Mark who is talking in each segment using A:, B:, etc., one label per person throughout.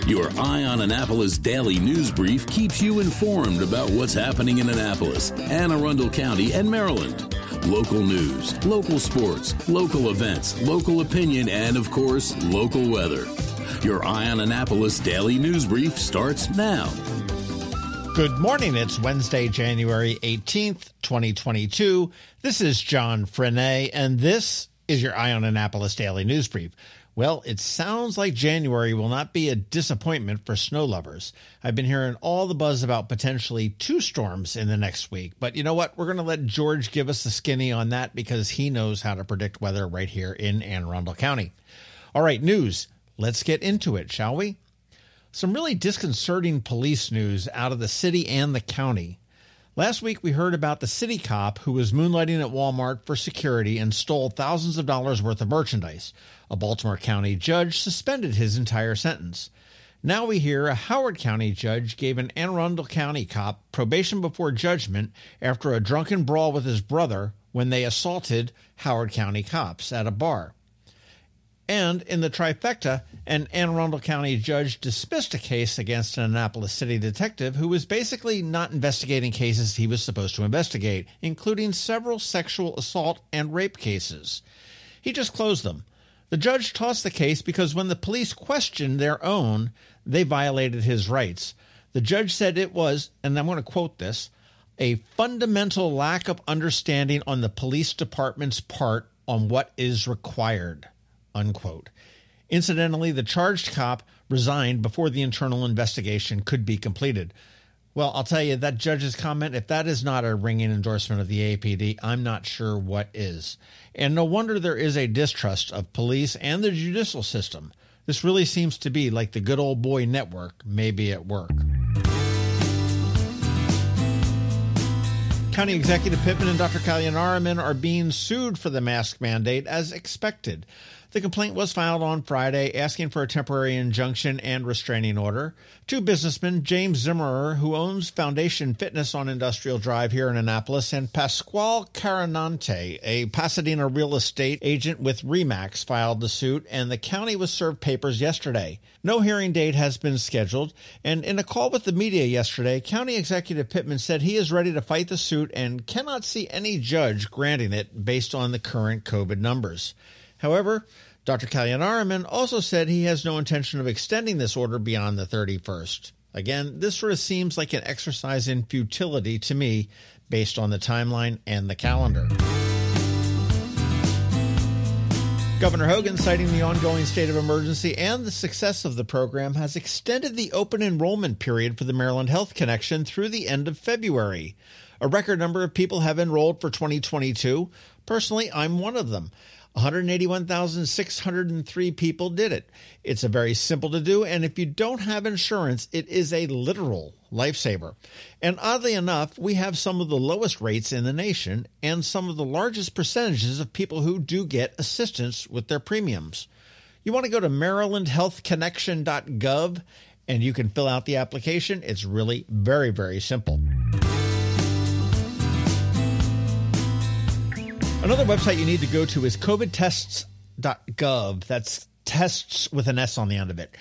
A: Your Eye on Annapolis daily news brief keeps you informed about what's happening in Annapolis, Anne Arundel County, and Maryland. Local news, local sports, local events, local opinion, and, of course, local weather. Your Eye on Annapolis daily news brief starts now.
B: Good morning. It's Wednesday, January 18th, 2022. This is John Frenaye, and this is your Eye on Annapolis daily news brief. Well, it sounds like January will not be a disappointment for snow lovers. I've been hearing all the buzz about potentially 2 storms in the next week. But you know what? We're going to let George give us the skinny on that because he knows how to predict weather right here in Anne Arundel County. All right, news. Let's get into it, shall we? Some really disconcerting police news out of the city and the county. Last week, we heard about the city cop who was moonlighting at Walmart for security and stole thousands of dollars worth of merchandise. A Baltimore County judge suspended his entire sentence. Now we hear a Howard County judge gave an Anne Arundel County cop probation before judgment after a drunken brawl with his brother when they assaulted Howard County cops at a bar. And in the trifecta, an Anne Arundel County judge dismissed a case against an Annapolis City detective who was basically not investigating cases he was supposed to investigate, including several sexual assault and rape cases. He just closed them. The judge tossed the case because when the police questioned their own, they violated his rights. The judge said it was, and I'm going to quote this, a fundamental lack of understanding on the police department's part on what is required. Unquote. Incidentally, the charged cop resigned before the internal investigation could be completed. Well, I'll tell you, that judge's comment, if that is not a ringing endorsement of the APD, I'm not sure what is. And no wonder there is a distrust of police and the judicial system. This really seems to be like the good old boy network, maybe at work. County Executive Pittman and Dr. Kalyanaraman are being sued for the mask mandate as expected. The complaint was filed on Friday asking for a temporary injunction and restraining order. 2 businessmen, James Zimmerer, who owns Foundation Fitness on Industrial Drive here in Annapolis, and Pasquale Carinante, a Pasadena real estate agent with RE/MAX, filed the suit, and the county was served papers yesterday. No hearing date has been scheduled, and in a call with the media yesterday, County Executive Pittman said he is ready to fight the suit and cannot see any judge granting it based on the current COVID numbers. However, Dr. Kalyanaraman also said he has no intention of extending this order beyond the 31st. Again, this sort of seems like an exercise in futility to me based on the timeline and the calendar. Governor Hogan, citing the ongoing state of emergency and the success of the program, has extended the open enrollment period for the Maryland Health Connection through the end of February. A record number of people have enrolled for 2022. Personally, I'm one of them. 181,603 people did it. It's a very simple to do, and if you don't have insurance, it is a literal lifesaver. And oddly enough, we have some of the lowest rates in the nation and some of the largest percentages of people who do get assistance with their premiums. You want to go to marylandhealthconnection.gov, and you can fill out the application. It's really very, very simple. Another website you need to go to is covidtests.gov. That's tests with an S on the end of it.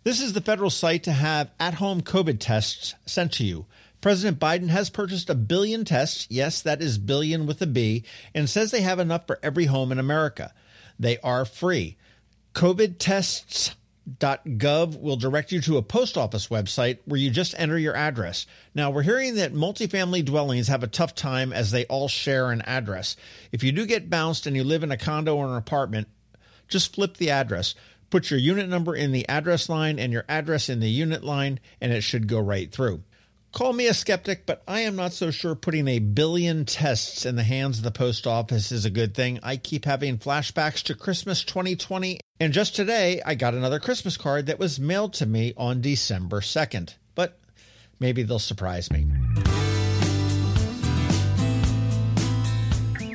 B: This is the federal site to have at-home COVID tests sent to you. President Biden has purchased 1 billion tests. Yes, that is billion with a B, and says they have enough for every home in America. They are free. covidtests.gov will direct you to a post office website where you just enter your address. Now, we're hearing that multifamily dwellings have a tough time as they all share an address. If you do get bounced and you live in a condo or an apartment, just flip the address. Put your unit number in the address line and your address in the unit line, and it should go right through. Call me a skeptic, but I am not so sure putting 1 billion tests in the hands of the post office is a good thing. I keep having flashbacks to Christmas 2020, and just today I got another Christmas card that was mailed to me on December 2nd. But maybe they'll surprise me.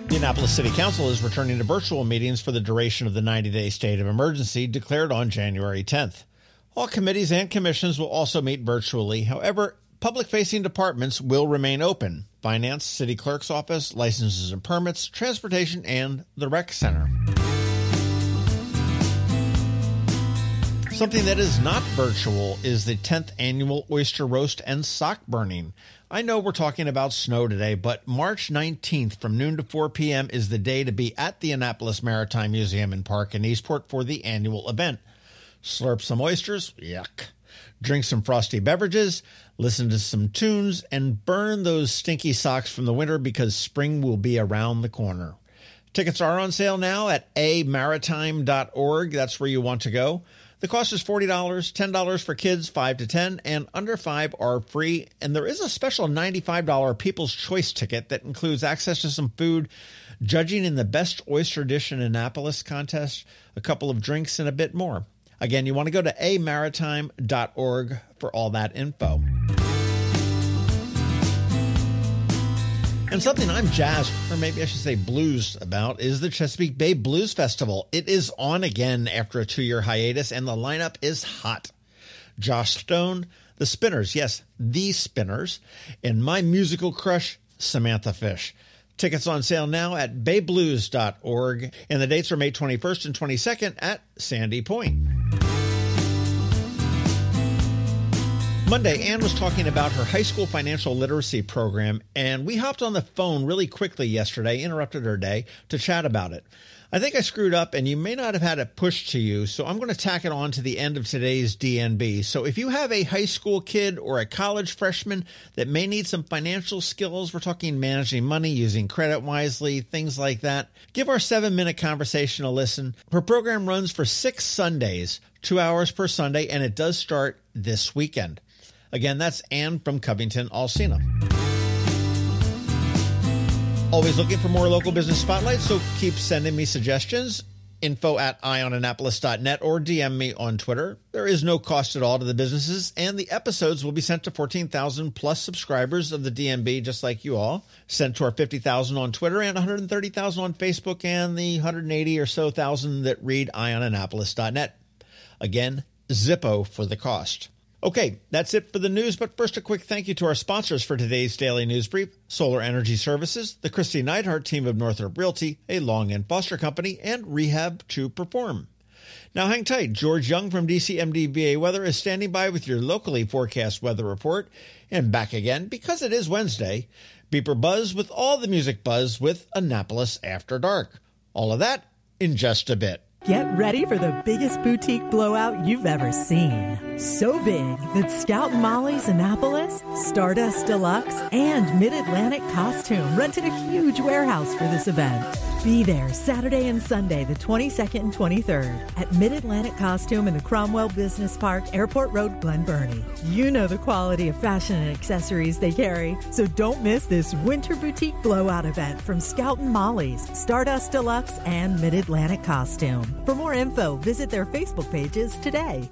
B: The Annapolis City Council is returning to virtual meetings for the duration of the 90-day state of emergency declared on January 10th. All committees and commissions will also meet virtually. However, public-facing departments will remain open: finance, city clerk's office, licenses and permits, transportation, and the rec center. Something that is not virtual is the 10th annual oyster roast and sock burning. I know we're talking about snow today, but March 19th from noon to 4 p.m. is the day to be at the Annapolis Maritime Museum and Park in Eastport for the annual event. Slurp some oysters, yuck. Drink some frosty beverages, listen to some tunes, and burn those stinky socks from the winter because spring will be around the corner. Tickets are on sale now at amaritime.org. That's where you want to go. The cost is $40, $10 for kids 5 to 10, and under 5 are free. And there is a special $95 People's Choice ticket that includes access to some food, judging in the Best Oyster Dish in Annapolis contest, a couple of drinks, and a bit more. Again, you want to go to amaritime.org for all that info. And something I'm jazzed, or maybe I should say blues about, is the Chesapeake Bay Blues Festival. It is on again after a 2-year hiatus, and the lineup is hot. Josh Stone, the Spinners, yes, the Spinners, and my musical crush, Samantha Fish. Tickets on sale now at bayblues.org, and the dates are May 21st and 22nd at Sandy Point. Monday, Ann was talking about her high school financial literacy program, and we hopped on the phone really quickly yesterday, interrupted her day, to chat about it. I think I screwed up, and you may not have had it pushed to you, so I'm going to tack it on to the end of today's DNB. So if you have a high school kid or a college freshman that may need some financial skills, we're talking managing money, using credit wisely, things like that, give our 7-minute conversation a listen. Her program runs for 6 Sundays, 2 hours per Sunday, and it does start this weekend. Again, that's Ann from Covington, Alsina. Always looking for more local business spotlights, so keep sending me suggestions. info@eyeonannapolis.net or DM me on Twitter. There is no cost at all to the businesses, and the episodes will be sent to 14,000 plus subscribers of the DMB, just like you all. Sent to our 50,000 on Twitter and 130,000 on Facebook, and the 180 or so thousand that read eyeonannapolis.net. Again, Zippo for the cost. Okay, that's it for the news, but first a quick thank you to our sponsors for today's Daily News Brief: Solar Energy Services, the Kristi Neidhardt Team of Northrop Realty, a Long and Foster company, and Rehab to Perform. Now hang tight. George Young from DCMDVA Weather is standing by with your locally forecast weather report. And back again, because it is Wednesday, BeeprBuzz with all the music buzz with Annapolis After Dark. All of that in just a bit.
C: Get ready for the biggest boutique blowout you've ever seen. So big that Scout and Molly's Annapolis, Stardust Deluxe, and Mid-Atlantic Costume rented a huge warehouse for this event. Be there Saturday and Sunday, the 22nd and 23rd, at Mid-Atlantic Costume in the Cromwell Business Park, Airport Road, Glen Burnie. You know the quality of fashion and accessories they carry, so don't miss this winter boutique blowout event from Scout and Molly's, Stardust Deluxe, and Mid-Atlantic Costume. For more info, visit their Facebook pages today.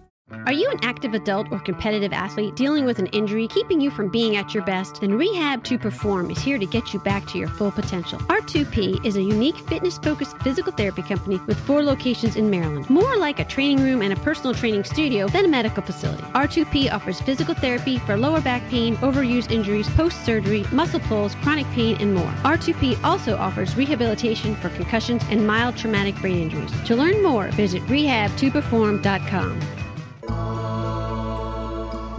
D: Are you an active adult or competitive athlete dealing with an injury keeping you from being at your best? Then Rehab to Perform is here to get you back to your full potential. R2P is a unique fitness-focused physical therapy company with 4 locations in Maryland. More like a training room and a personal training studio than a medical facility. R2P offers physical therapy for lower back pain, overuse injuries, post-surgery, muscle pulls, chronic pain, and more. R2P also offers rehabilitation for concussions and mild traumatic brain injuries. To learn more, visit rehabtoperform.com.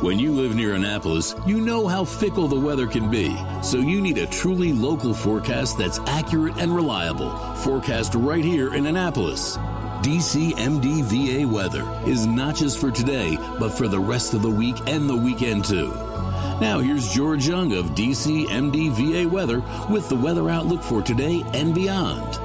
A: When you live near Annapolis, you know how fickle the weather can be. So you need a truly local forecast that's accurate and reliable. Forecast right here in Annapolis. DCMDVA weather is not just for today, but for the rest of the week and the weekend too. Now here's George Young of DCMDVA weather with the weather outlook for today and beyond.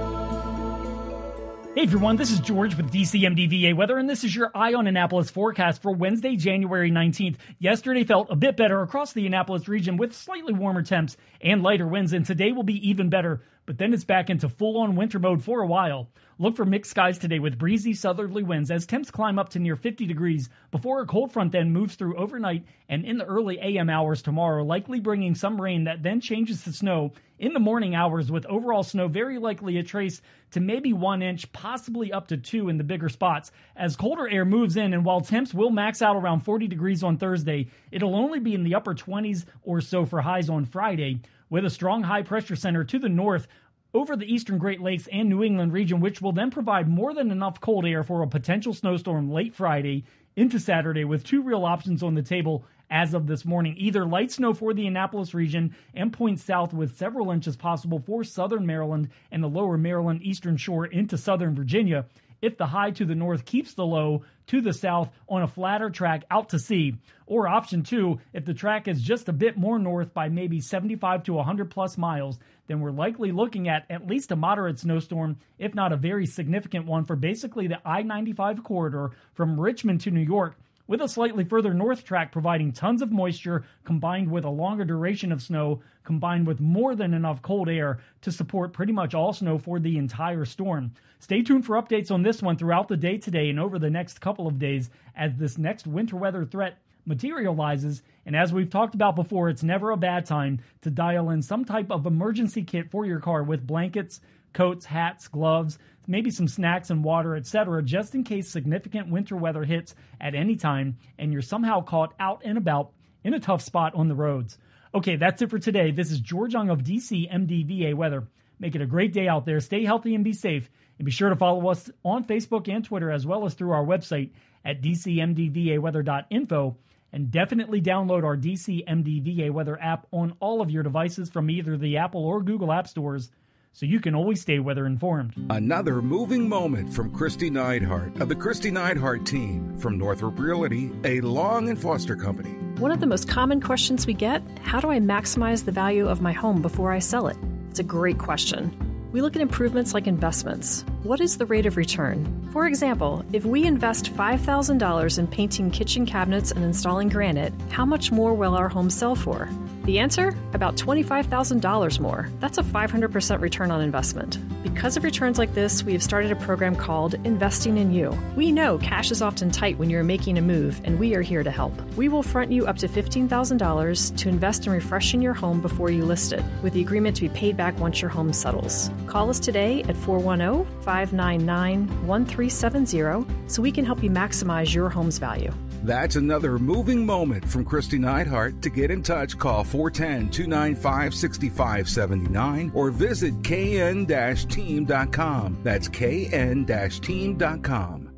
E: Hey everyone, this is George with DCMDVA Weather, and this is your Eye on Annapolis forecast for Wednesday, January 19th. Yesterday felt a bit better across the Annapolis region with slightly warmer temps and lighter winds, and today will be even better, but then it's back into full-on winter mode for a while. Look for mixed skies today with breezy southerly winds as temps climb up to near 50 degrees before a cold front then moves through overnight and in the early AM hours tomorrow, likely bringing some rain that then changes to snow in the morning hours, with overall snow very likely a trace to maybe 1 inch, possibly up to 2 in the bigger spots. As colder air moves in, and while temps will max out around 40 degrees on Thursday, it'll only be in the upper 20s or so for highs on Friday, with a strong high pressure center to the north over the eastern Great Lakes and New England region, which will then provide more than enough cold air for a potential snowstorm late Friday into Saturday, with two real options on the table as of this morning. Either light snow for the Annapolis region and points south with several inches possible for southern Maryland and the lower Maryland eastern shore into southern Virginia, if the high to the north keeps the low to the south on a flatter track out to sea. Or option two, if the track is just a bit more north by maybe 75 to 100 plus miles, then we're likely looking at least a moderate snowstorm, if not a very significant one, for basically the I-95 corridor from Richmond to New York, with a slightly further north track providing tons of moisture combined with a longer duration of snow, combined with more than enough cold air to support pretty much all snow for the entire storm. Stay tuned for updates on this one throughout the day today and over the next couple of days as this next winter weather threat materializes. And as we've talked about before, it's never a bad time to dial in some type of emergency kit for your car with blankets, coats, hats, gloves, maybe some snacks and water, etc., just in case significant winter weather hits at any time and you're somehow caught out and about in a tough spot on the roads. Okay, that's it for today. This is George Young of DC MDVA Weather. Make it a great day out there. Stay healthy and be safe. And be sure to follow us on Facebook and Twitter, as well as through our website at dcmdvaweather.info. And definitely download our DC MDVA Weather app on all of your devices from either the Apple or Google App Stores, so you can always stay weather informed.
F: Another moving moment from Kristi Neidhardt of the Kristi Neidhardt Team from Northrop Realty, a Long and Foster company.
G: One of the most common questions we get, how do I maximize the value of my home before I sell it? It's a great question. We look at improvements like investments. What is the rate of return? For example, if we invest $5,000 in painting kitchen cabinets and installing granite, how much more will our home sell for? The answer? About $25,000 more. That's a 500% return on investment. Because of returns like this, we have started a program called Investing in You. We know cash is often tight when you're making a move, and we are here to help. We will front you up to $15,000 to invest in refreshing your home before you list it, with the agreement to be paid back once your home settles. Call us today at 410-599-1370 so we can help you maximize your home's value.
F: That's another moving moment from Kristi Neidhardt. To get in touch, call 410-295-6579 or visit kn-team.com. That's kn-team.com.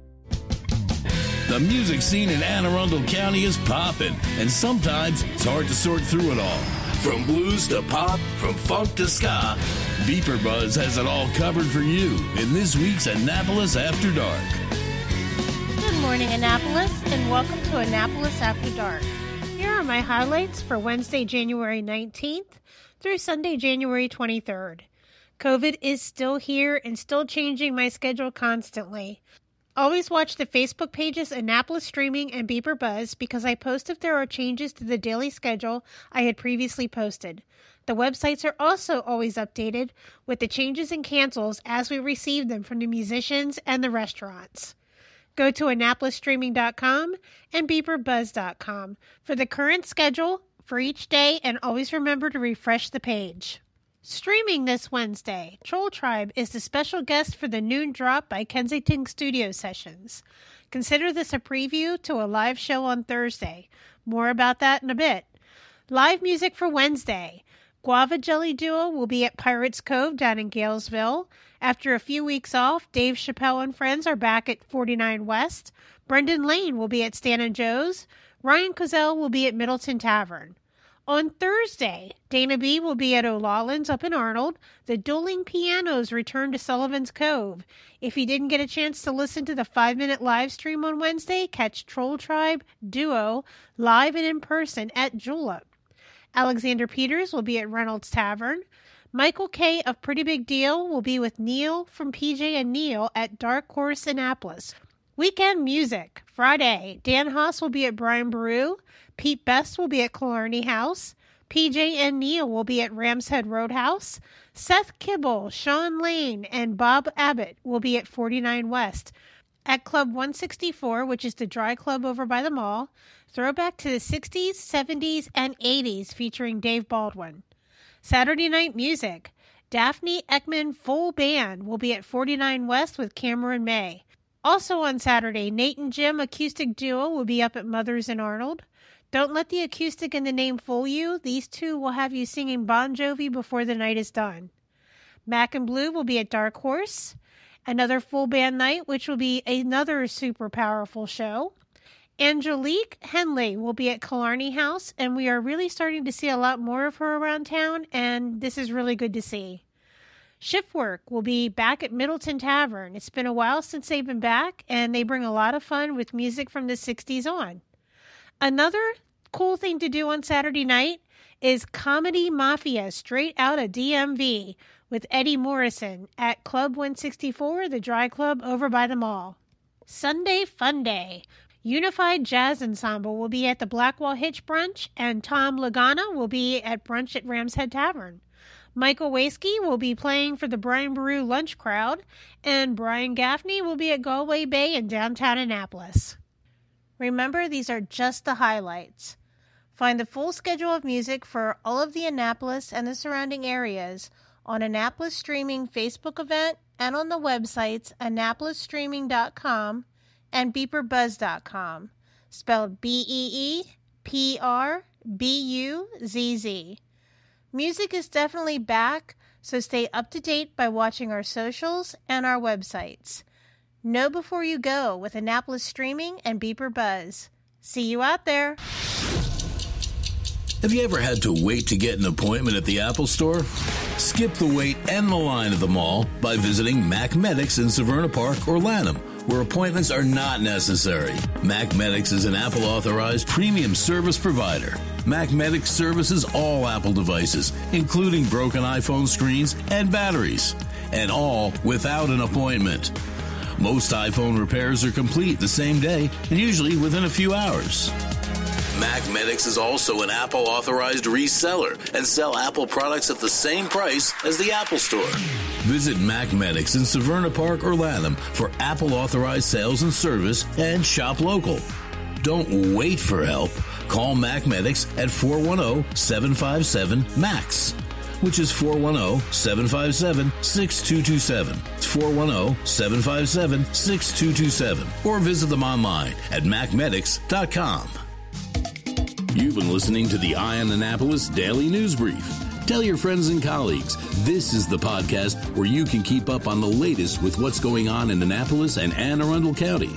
A: The music scene in Anne Arundel County is popping, and sometimes it's hard to sort through it all. From blues to pop, from funk to ska, BeeprBuzz has it all covered for you in this week's Annapolis After Dark.
H: Good morning, Annapolis, and welcome to Annapolis After Dark. Here are my highlights for Wednesday, January 19th through Sunday, January 23rd. COVID is still here and still changing my schedule constantly. Always watch the Facebook pages Annapolis Streaming and BeeprBuzz because I post if there are changes to the daily schedule I had previously posted. The websites are also always updated with the changes and cancels as we receive them from the musicians and the restaurants. Go to AnnapolisStreaming.com and BeeprBuzz.com for the current schedule for each day, and always remember to refresh the page. Streaming this Wednesday, Troll Tribe is the special guest for the noon drop by Kensington Studio Sessions. Consider this a preview to a live show on Thursday. More about that in a bit. Live music for Wednesday. Guava Jelly Duo will be at Pirates Cove down in Galesville. After a few weeks off, Dave Chappelle and friends are back at 49 West. Brendan Lane will be at Stan & Joe's. Ryan Cozell will be at Middleton Tavern. On Thursday, Dana B. will be at O'Lawlins up in Arnold. The Dueling Pianos return to Sullivan's Cove. If you didn't get a chance to listen to the 5-minute live stream on Wednesday, catch Troll Tribe Duo live and in person at Julep. Alexander Peters will be at Reynolds Tavern. Michael K. of Pretty Big Deal will be with Neil from PJ and Neil at Dark Horse Annapolis. Weekend music. Friday, Dan Haas will be at Brian Baru. Pete Best will be at Killarney House. PJ and Neil will be at Ramshead Roadhouse. Seth Kibble, Sean Lane, and Bob Abbott will be at 49 West. At Club 164, which is the dry club over by the mall, throwback to the 60s, 70s, and 80s featuring Dave Baldwin. Saturday night music. Daphne Ekman Full Band will be at 49 West with Cameron May. Also on Saturday, Nate and Jim Acoustic Duo will be up at Mother's in Arnold. Don't let the acoustic and the name fool you. These two will have you singing Bon Jovi before the night is done. Mac and Blue will be at Dark Horse. Another full band night, which will be another super powerful show. Angelique Henley will be at Killarney House, and we are really starting to see a lot more of her around town, and this is really good to see. Shift Work will be back at Middleton Tavern. It's been a while since they've been back, and they bring a lot of fun with music from the 60s on. Another cool thing to do on Saturday night is Comedy Mafia, straight out of DMV, with Eddie Morrison at Club 164, the Dry Club over by the mall. Sunday Fun Day. Unified Jazz Ensemble will be at the Blackwall Hitch Brunch, and Tom Lagana will be at brunch at Ram's Head Tavern. Michael Waskey will be playing for the Brian Baru Lunch Crowd, and Brian Gaffney will be at Galway Bay in downtown Annapolis. Remember, these are just the highlights. Find the full schedule of music for all of the Annapolis and the surrounding areas on Annapolis Streaming Facebook event and on the websites annapolisstreaming.com and BeeprBuzz.com, spelled BeeprBuzz. Music is definitely back, so stay up to date by watching our socials and our websites. Know before you go with Annapolis Streaming and BeeprBuzz. See you out there.
A: Have you ever had to wait to get an appointment at the Apple Store? Skip the wait and the line at the mall by visiting Mac Medics in Severna Park or Lanham, where appointments are not necessary. Mac Medics is an Apple-authorized premium service provider. Mac Medics services all Apple devices, including broken iPhone screens and batteries, and all without an appointment. Most iPhone repairs are complete the same day and usually within a few hours. Mac Medics is also an Apple-authorized reseller and sell Apple products at the same price as the Apple Store. Visit Mac Medics in Severna Park or Lanham for Apple-authorized sales and service and shop local. Don't wait for help. Call Mac Medics at 410-757-MAX, which is 410-757-6227. It's 410-757-6227. Or visit them online at macmedics.com. You've been listening to the Eye on Annapolis Daily News Brief. Tell your friends and colleagues, this is the podcast where you can keep up on the latest with what's going on in Annapolis and Anne Arundel County.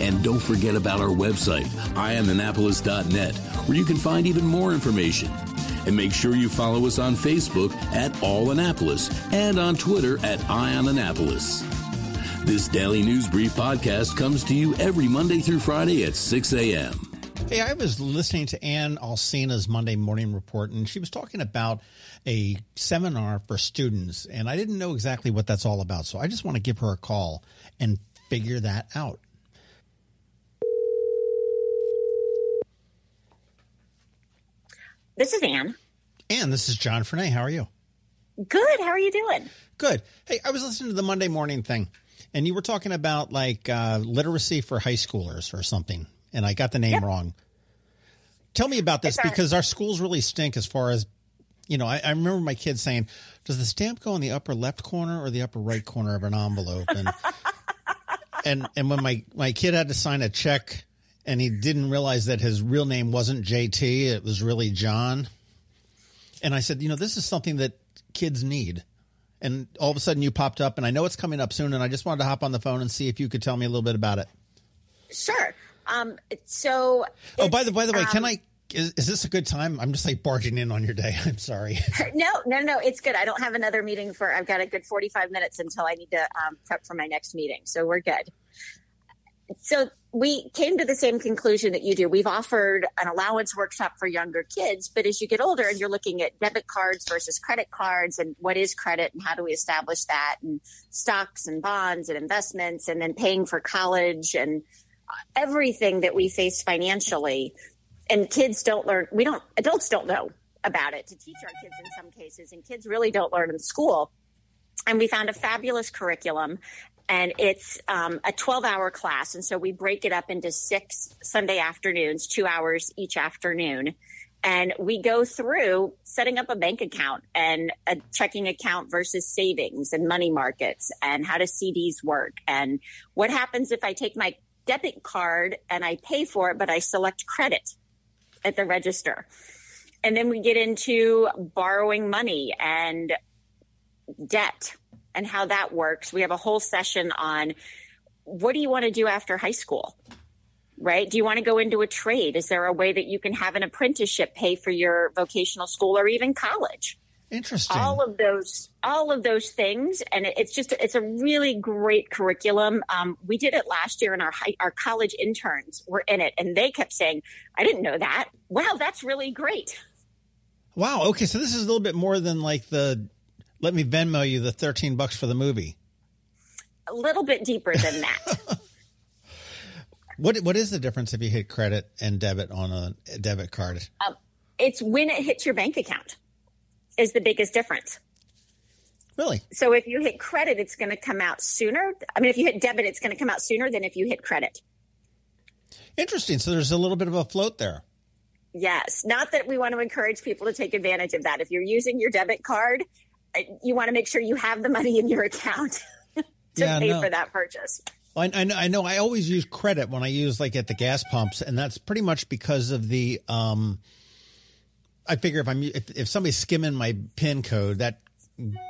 A: And don't forget about our website, eyeonannapolis.net, where you can find even more information. And make sure you follow us on Facebook at All Annapolis and on Twitter at Eye on Annapolis. This Daily News Brief podcast comes to you every Monday through Friday at 6 a.m.
B: Hey, I was listening to Ann Alsina's Monday Morning Report, and she was talking about a seminar for students, and I didn't know exactly what that's all about, so I just want to give her a call and figure that out.
I: This is Ann.
B: Ann, this is John Frenaye. How are you?
I: Good. How are you doing?
B: Good. Hey, I was listening to the Monday morning thing, and you were talking about like literacy for high schoolers or something, and I got the name wrong. Tell me about this because our schools really stink as far as, you know, I remember my kids saying, does the stamp go in the upper left corner or the upper right corner of an envelope? And when my kid had to sign a check and he didn't realize that his real name wasn't JT, it was really John. And I said, you know, this is something that kids need. And all of a sudden you popped up, and I know it's coming up soon, and I just wanted to hop on the phone and see if you could tell me a little bit about it.
I: Sure. By the way, is this a good time? I'm just like barging in on your day. I'm sorry. No. It's good. I don't have another meeting I've got a good 45 minutes until I need to prep for my next meeting. So we're good. So we came to the same conclusion that you do. We've offered an allowance workshop for younger kids, but as you get older and you're looking at debit cards versus credit cards and what is credit and how do we establish that, and stocks and bonds and investments, and then paying for college and everything that we face financially, and kids don't learn. Adults don't know about it to teach our kids in some cases, and kids really don't learn in school. And we found a fabulous curriculum, and it's a 12-hour class. And so we break it up into 6 Sunday afternoons, 2 hours each afternoon. And we go through setting up a bank account and a checking account versus savings and money markets, and how do CDs work, and what happens if I take my debit card and I pay for it, but I select credit at the register. And then we get into borrowing money and debt and how that works. We have a whole session on what do you want to do after high school, right? Do you want to go into a trade? Is there a way that you can have an apprenticeship pay for your vocational school or even college?
B: Interesting.
I: All of those things. And it's a really great curriculum. We did it last year and our college interns were in it and they kept saying, I didn't know that. Wow, that's really great.
B: Wow. Okay. So this is a little bit more than like let me Venmo you the $13 for the movie.
I: A little bit deeper than that.
B: What is the difference if you hit credit and debit on a debit card?
I: It's when it hits your bank account is the biggest difference.
B: Really?
I: So if you hit credit, it's going to come out sooner. I mean, if you hit debit, it's going to come out sooner than if you hit credit.
B: Interesting. So there's a little bit of a float there.
I: Yes. Not that we want to encourage people to take advantage of that. If you're using your debit card, you want to make sure you have the money in your account to pay for that purchase.
B: I know. I always use credit when I use like at the gas pumps, and that's pretty much because of the. I figure if somebody's skimming my PIN code, that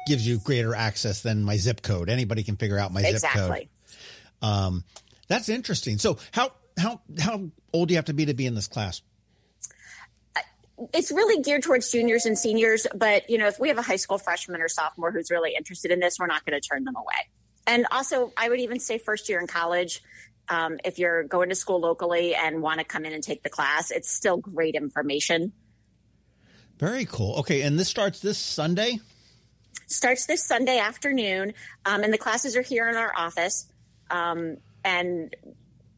B: gives you greater access than my zip code. Anybody can figure out my zip code. That's interesting. So how old do you have to be in this class?
I: It's really geared towards juniors and seniors, but if we have a high school freshman or sophomore who's really interested in this, we're not going to turn them away. And also, I would even say first year in college, if you're going to school locally and want to come in and take the class, it's still great information.
B: Very cool. Okay, and this starts this Sunday?
I: Starts this Sunday afternoon, and the classes are here in our office, and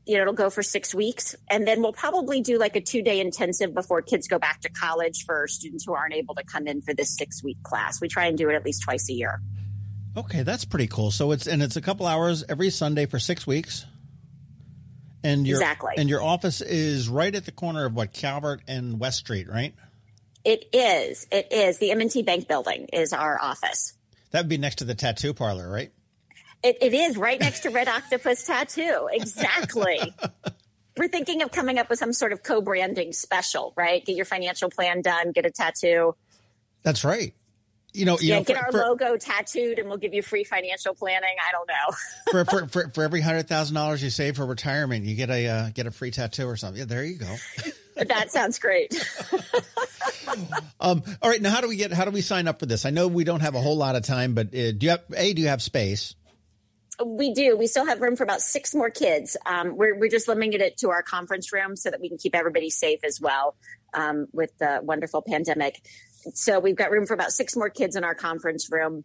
I: it'll go for 6 weeks, and then we'll probably do like a 2-day intensive before kids go back to college for students who aren't able to come in for this 6-week class. We try and do it at least twice a year.
B: Okay, that's pretty cool. So it's a couple hours every Sunday for 6 weeks. And
I: exactly.
B: And your office is right at the corner of Calvert and West Street, right?
I: It is. The M&T Bank building is our office.
B: That would be next to the tattoo parlor, right?
I: It is right next to Red Octopus Tattoo. Exactly. We're thinking of coming up with some sort of co-branding special, right? Get your financial plan done, get a tattoo.
B: That's right.
I: Get our logo tattooed and we'll give you free financial planning. I don't
B: know. for every $100,000 you save for retirement, you get a free tattoo or something. Yeah, there you go.
I: That sounds great.
B: All right. Now, how do we sign up for this? I know we don't have a whole lot of time, but do you have space?
I: We do. We still have room for about 6 more kids. We're just limiting it to our conference room so that we can keep everybody safe as well with the wonderful pandemic. So we've got room for about 6 more kids in our conference room.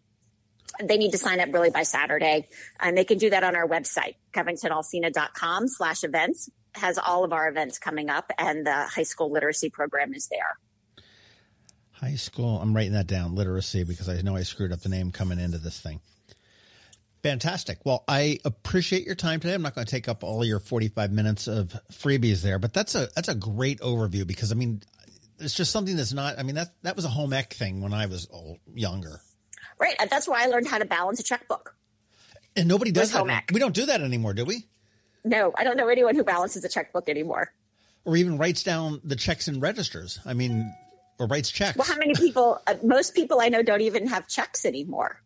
I: They need to sign up really by Saturday. And they can do that on our website, covingtonalsina.com/events. Has all of our events coming up, and the high school literacy program is there.
B: High school. I'm writing that down, literacy, because I know I screwed up the name coming into this thing. Fantastic. Well, I appreciate your time today. I'm not going to take up all your 45 minutes of freebies there, but that's a great overview because, it's just something that's not, that was a home ec thing when I was younger.
I: Right. That's why I learned how to balance a checkbook.
B: And nobody does that. We don't do that anymore, do we?
I: No, I don't know anyone who balances a checkbook anymore.
B: Or even writes down the checks and registers. Or writes checks.
I: Well, how many people, most people I know don't even have checks anymore.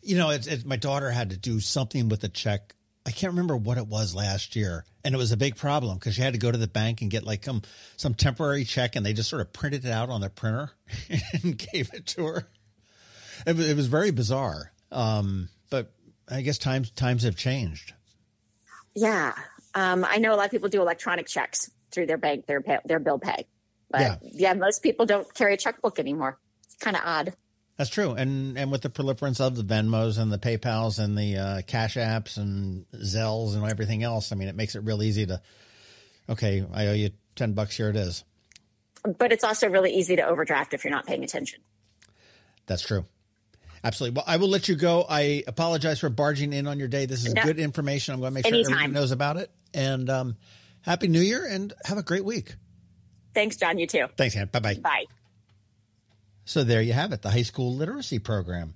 B: My daughter had to do something with a check. I can't remember what it was last year. And it was a big problem because she had to go to the bank and get like some temporary check, and they just sort of printed it out on their printer and gave it to her. It was very bizarre. But I guess times have changed.
I: Yeah. I know a lot of people do electronic checks through their bank, their bill pay. But yeah, most people don't carry a checkbook anymore. It's kind of odd.
B: That's true. And with the proliferance of the Venmos and the PayPals and the Cash Apps and Zells and everything else, it makes it real easy to, okay, I owe you $10. Here it is.
I: But it's also really easy to overdraft if you're not paying attention.
B: That's true. Absolutely. Well, I will let you go. I apologize for barging in on your day. This is good information. I'm going to make sure everyone knows about it. And Happy New Year and have a great week.
I: Thanks, John. You too.
B: Thanks, Ann. Bye-bye.
I: Bye.
B: So there you have it, the high school literacy program.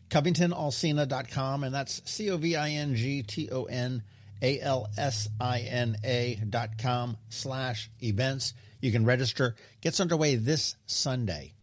B: CovingtonAlsina.com, and that's CovingtonAlsina.com/events. You can register. Gets underway this Sunday.